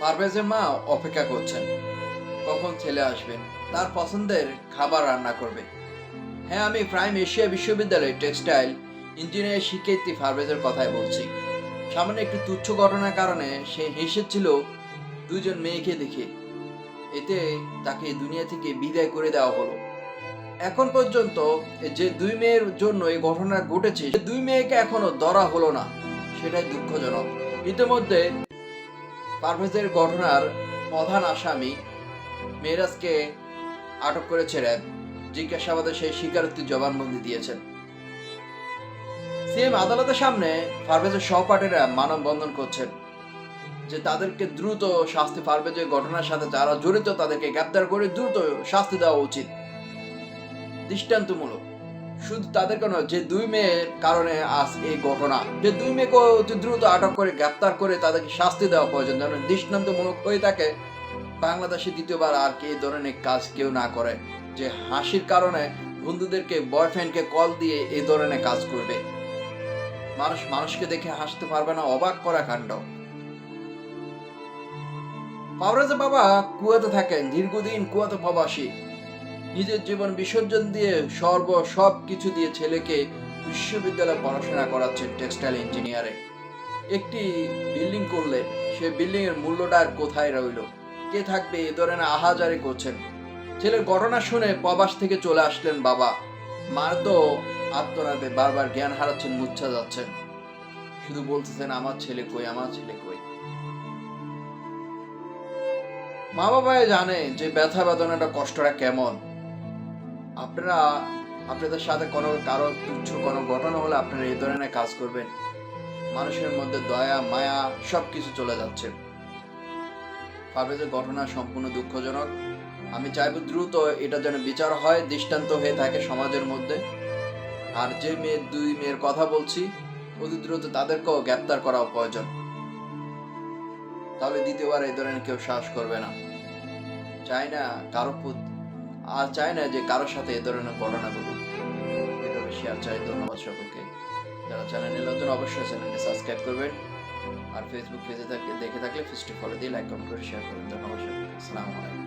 পারভেজের মা অপেক্ষা করছেন কখন ছেলে আসবেন, তার পছন্দের খাবার রান্না করবে। হ্যাঁ, আমি প্রাইম এশিয়া বিশ্ববিদ্যালয়ের টেক্সটাইল ইঞ্জিনিয়ারিং শিক্ষার্থী পারভেজের কথাই বলছি। সামান্য একটি তুচ্ছ ঘটনার কারণে সে হেসেছিল দুজন মেয়েকে দেখে। এতে তাকে দুনিয়া থেকে বিদায় করে দেওয়া হলো। এখন পর্যন্ত যে দুই মেয়ের জন্য এই ঘটনা ঘটেছে, সে দুই মেয়েকে এখনো ধরা হলো না, সেটাই দুঃখজনক। ইতিমধ্যে পারভেজের ঘটনার প্রধান আসামি মেরাজকে আটক করেছে র্যাব। জিজ্ঞাসাবাদে সেই স্বীকারোক্তি জবানবন্দি দিয়েছেন। সিএম আদালতের সামনে পারভেজের সহপাঠীরা মানববন্ধন করছেন যে তাদেরকে দ্রুত শাস্তি, পারভেজের ঘটনার সাথে যারা জড়িত তাদেরকে গ্রেপ্তার করে দ্রুত শাস্তি দেওয়া উচিত, দৃষ্টান্তমূলক। শুধু তাদের কেন, যে দুই মেয়ের কারণে আজ এই ঘটনা, যে দুই মেয়েকে অতি দ্রুত আটক করে গ্রেপ্তার করে তাদেরকে শাস্তি দেওয়া প্রয়োজন, যেন দৃষ্টান্তমূলক হয়ে থাকে। বাংলাদেশে দ্বিতীয়বার আর কি এই ধরনের কাজ কেউ না করে, যে হাসির কারণে বন্ধুদেরকে, বয়ফ্রেন্ডকে কল দিয়ে এই ধরনের কাজ করবে। মানুষ মানুষকে দেখে হাসতে পারবে না, অবাক করা কাণ্ড। পারভেজের বাবা কুয়েতে থাকেন, দীর্ঘদিন কুয়েতে প্রবাসী। নিজের জীবন বিসর্জন দিয়ে সব কিছু দিয়ে ছেলেকে বিশ্ববিদ্যালয়ে পড়াশোনা করাচ্ছেন টেক্সটাইল ইঞ্জিনিয়ারে। একটি বিল্ডিং করলে সে বিল্ডিং এর মূল্যটা আর কোথায় রইল? কে থাকবে? এ ধরনের আহাজারি করছেন। ছেলের ঘটনা শুনে প্রবাস থেকে চলে আসলেন বাবা। মা তো আত্মনাদে বারবার জ্ঞান হারাচ্ছেন, মূর্ছা যাচ্ছেন, শুধু বলতেছেন আমার ছেলে কই, আমার ছেলে কই। মা বাবাই জানে যে ব্যথা বেদনাটা, কষ্টটা কেমন। আপনারা আপনাদের সাথে কারো তুচ্ছ কোনো ঘটনা হলে আপনারা এই ধরনের কাজ করবেন? মানুষের মধ্যে দয়া মায়া সবকিছু চলে যাচ্ছে। পারভেজের ঘটনা সম্পূর্ণ দুঃখজনক। আমি চাইব দ্রুত এটা যেন বিচার হয়, দৃষ্টান্ত হয়ে থাকে সমাজের মধ্যে। আর যে দুই মেয়ের কথা বলছি, অতি দ্রুত তাদেরকেও গ্রেপ্তার করা প্রয়োজন। তাহলে দ্বিতীয়বার এই ধরনের কেউ সাহস করবে না। চাই না আর চাই না যে কারোর সাথে এ ধরনের ঘটনা ঘটুক। ভিডিওটা শেয়ার চাই। ধন্যবাদ সকলকে। যারা চ্যানেলে নতুন অবশ্যই চ্যানেলটি সাবস্ক্রাইব করবেন। আর ফেসবুক পেজে দেখে থাকলে পেজটি ফলো দিয়ে লাইক, কমেন্ট করে শেয়ার করবেন। ধন্যবাদ সকলকে। আসসালামু আলাইকুম।